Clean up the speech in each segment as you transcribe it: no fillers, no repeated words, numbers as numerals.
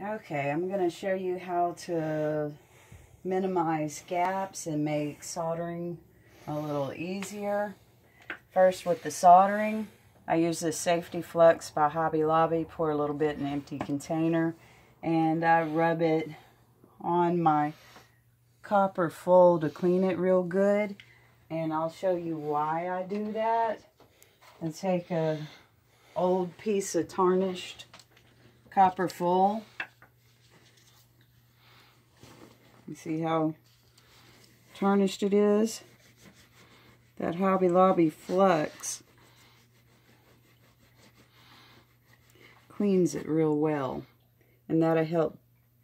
Okay, I'm going to show you how to minimize gaps and make soldering a little easier. First, with the soldering, I use this Safety Flux by Hobby Lobby. Pour a little bit in an empty container, and I rub it on my copper foil to clean it real good. And I'll show you why I do that. And take a old piece of tarnished copper foil. You see how tarnished it is? That Hobby Lobby Flux cleans it real well, and that'll help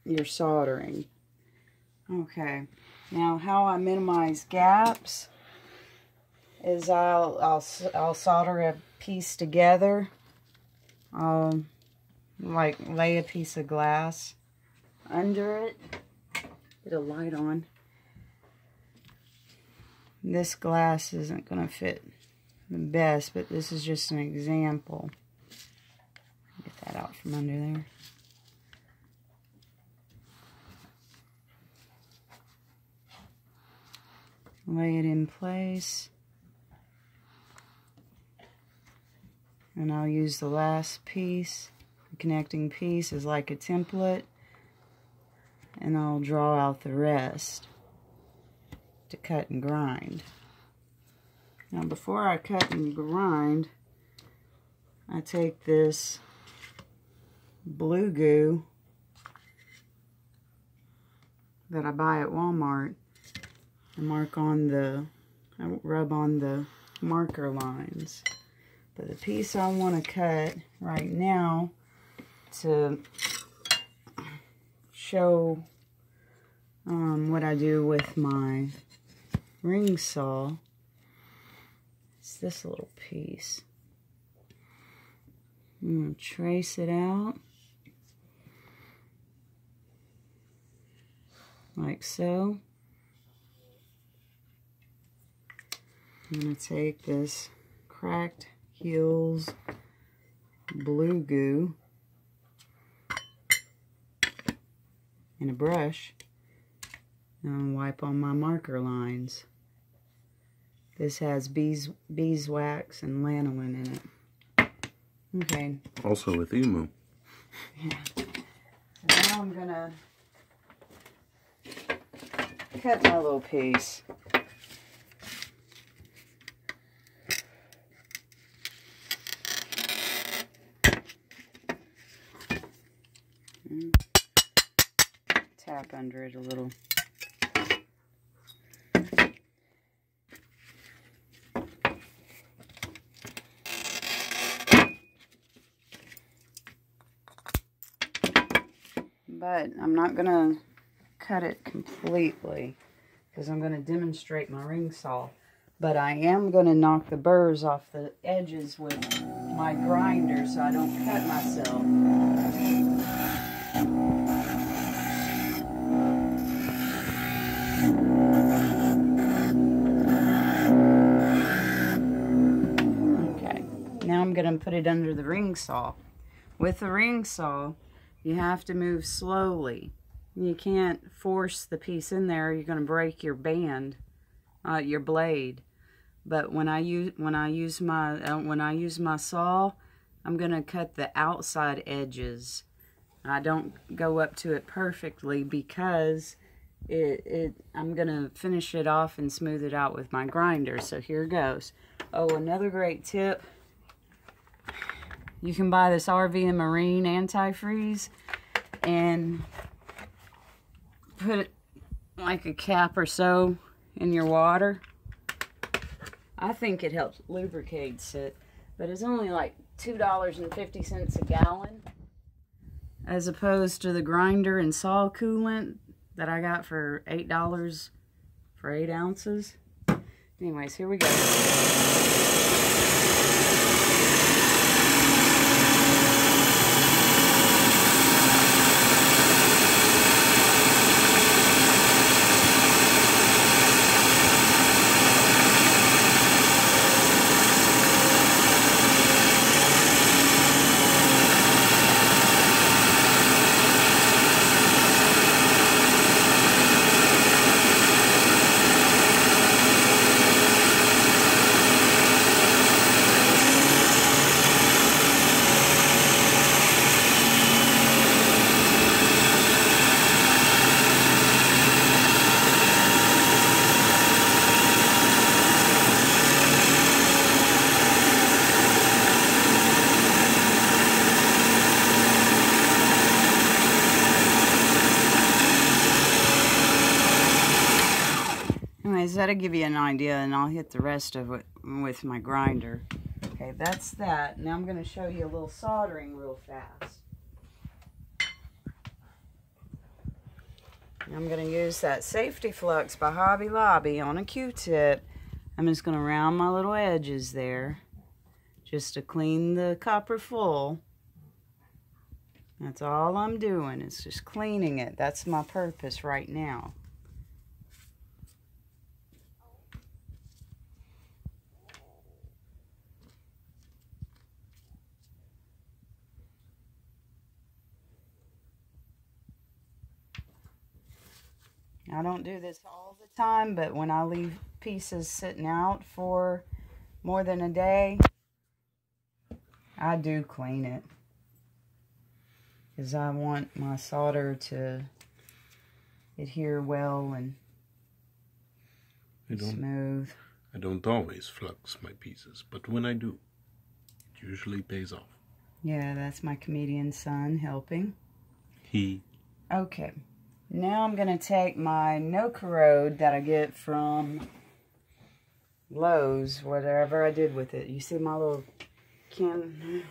your soldering. Okay, now how I minimize gaps is I'll solder a piece together. I'll like lay a piece of glass under it. Get a light on. This glass isn't going to fit the best, but this is just an example. Get that out from under there. Lay it in place. And I'll use the last piece, the connecting piece, as like a template. And I'll draw out the rest to cut and grind. Now before I cut and grind, I take this blue goo that I buy at Walmart and I rub on the marker lines. But the piece I want to cut right now to show what I do with my ring saw, it's this little piece. I'm going to trace it out like so. I'm going to take this cracked heels blue goo and a brush and wipe on my marker lines. This has beeswax and lanolin in it. Okay. Also with emu. Yeah. So now I'm gonna cut my little piece. Tap under it a little. But I'm not going to cut it completely because I'm going to demonstrate my ring saw. But I am going to knock the burrs off the edges with my grinder so I don't cut myself. Okay, now I'm going to put it under the ring saw. With the ring saw, you have to move slowly. You can't force the piece in there. You're going to break your band, your blade. But when I use my saw, I'm going to cut the outside edges. I don't go up to it perfectly because I'm going to finish it off and smooth it out with my grinder. So here goes. Oh, another great tip. You can buy this RV and Marine antifreeze and put it like a cap or so in your water. I think it helps lubricate it, but it's only like $2.50 a gallon as opposed to the grinder and saw coolant that I got for $8 for 8 ounces. Anyways, here we go. anyways, that'll give you an idea, and I'll hit the rest of it with my grinder. Okay, that's that. Now I'm going to show you a little soldering real fast. I'm going to use that Safety Flux by Hobby Lobby on a Q-tip. I'm just going to round my little edges there just to clean the copper full. That's all I'm doing, is just cleaning it. That's my purpose right now. I don't do this all the time, but when I leave pieces sitting out for more than a day, I do clean it. Because I want my solder to adhere well and smooth. I don't always flux my pieces, but when I do, it usually pays off. Yeah, that's my comedian son helping. Okay. Now I'm going to take my no corrode that I get from Lowe's, whatever I did with it. You see my little can?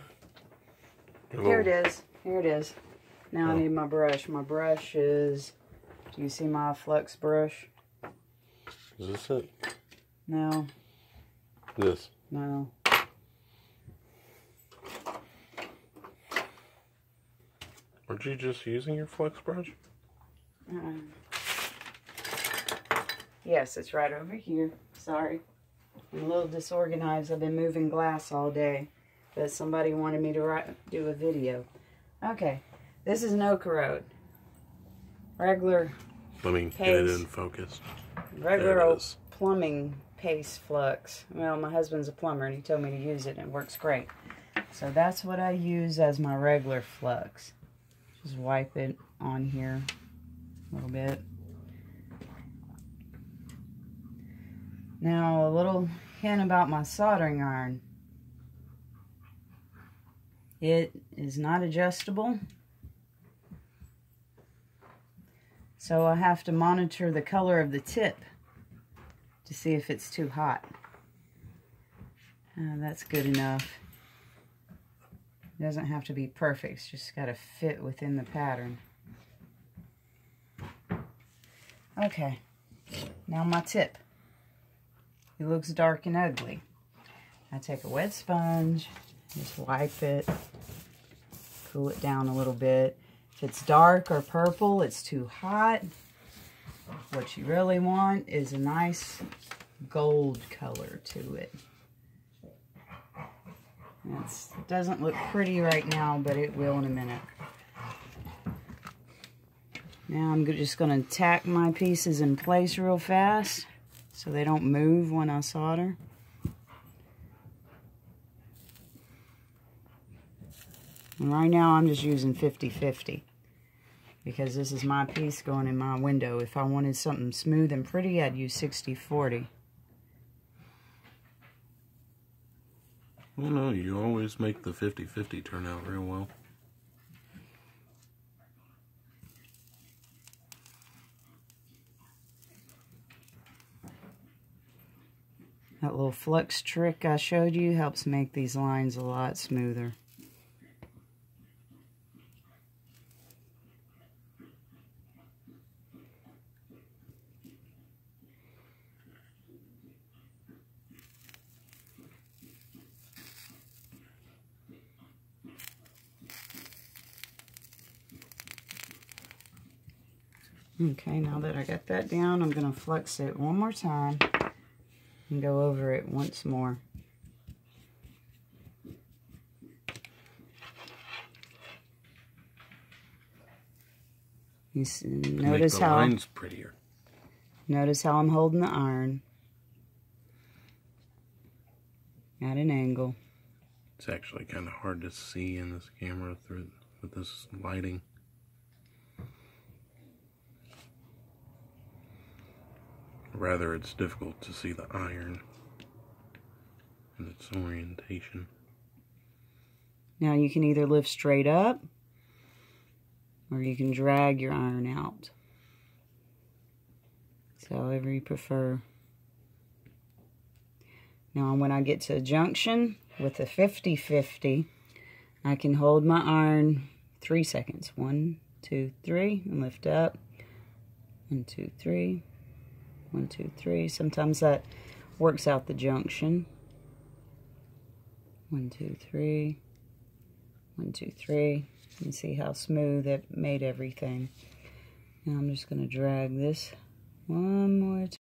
Here it is. Here it is. Now I need my brush. My brush is, do you see my flux brush? Is this it? No. This? No. Aren't you just using your flux brush? Yes, it's right over here. Sorry. I'm a little disorganized. I've been moving glass all day, but somebody wanted me to do a video. Okay, this is no corrode. Regular Let me get it in focus. Regular old plumbing paste flux. Well, my husband's a plumber and he told me to use it and it works great. So that's what I use as my regular flux. Just wipe it on here a little bit. Now a little hint about my soldering iron. It is not adjustable, so I have to monitor the color of the tip to see if it's too hot. That's good enough. It doesn't have to be perfect, it's just got to fit within the pattern. Okay, now my tip. It looks dark and ugly. I take a wet sponge, just wipe it, cool it down a little bit. If it's dark or purple, it's too hot. What you really want is a nice gold color to it. It doesn't look pretty right now, but it will in a minute. Now I'm just going to tack my pieces in place real fast so they don't move when I solder. And right now I'm just using 50-50 because this is my piece going in my window. If I wanted something smooth and pretty, I'd use 60-40. Well, no, you always make the 50-50 turn out real well. That little flux trick I showed you helps make these lines a lot smoother. Okay, now that I got that down, I'm going to flux it one more time and go over it once more. You see, notice how lines prettier. Notice how I'm holding the iron at an angle. It's actually kind of hard to see in this camera with this lighting. Rather, it's difficult to see the iron and its orientation. Now you can either lift straight up or you can drag your iron out. So however you prefer. Now when I get to a junction with a 50-50, I can hold my iron 3 seconds. 1, 2, 3, and lift up. 1, 2, 3. 1, 2, 3. Sometimes that works out the junction. 1, 2, 3. 1, 2, 3. You can see how smooth it made everything. Now I'm just going to drag this one more time.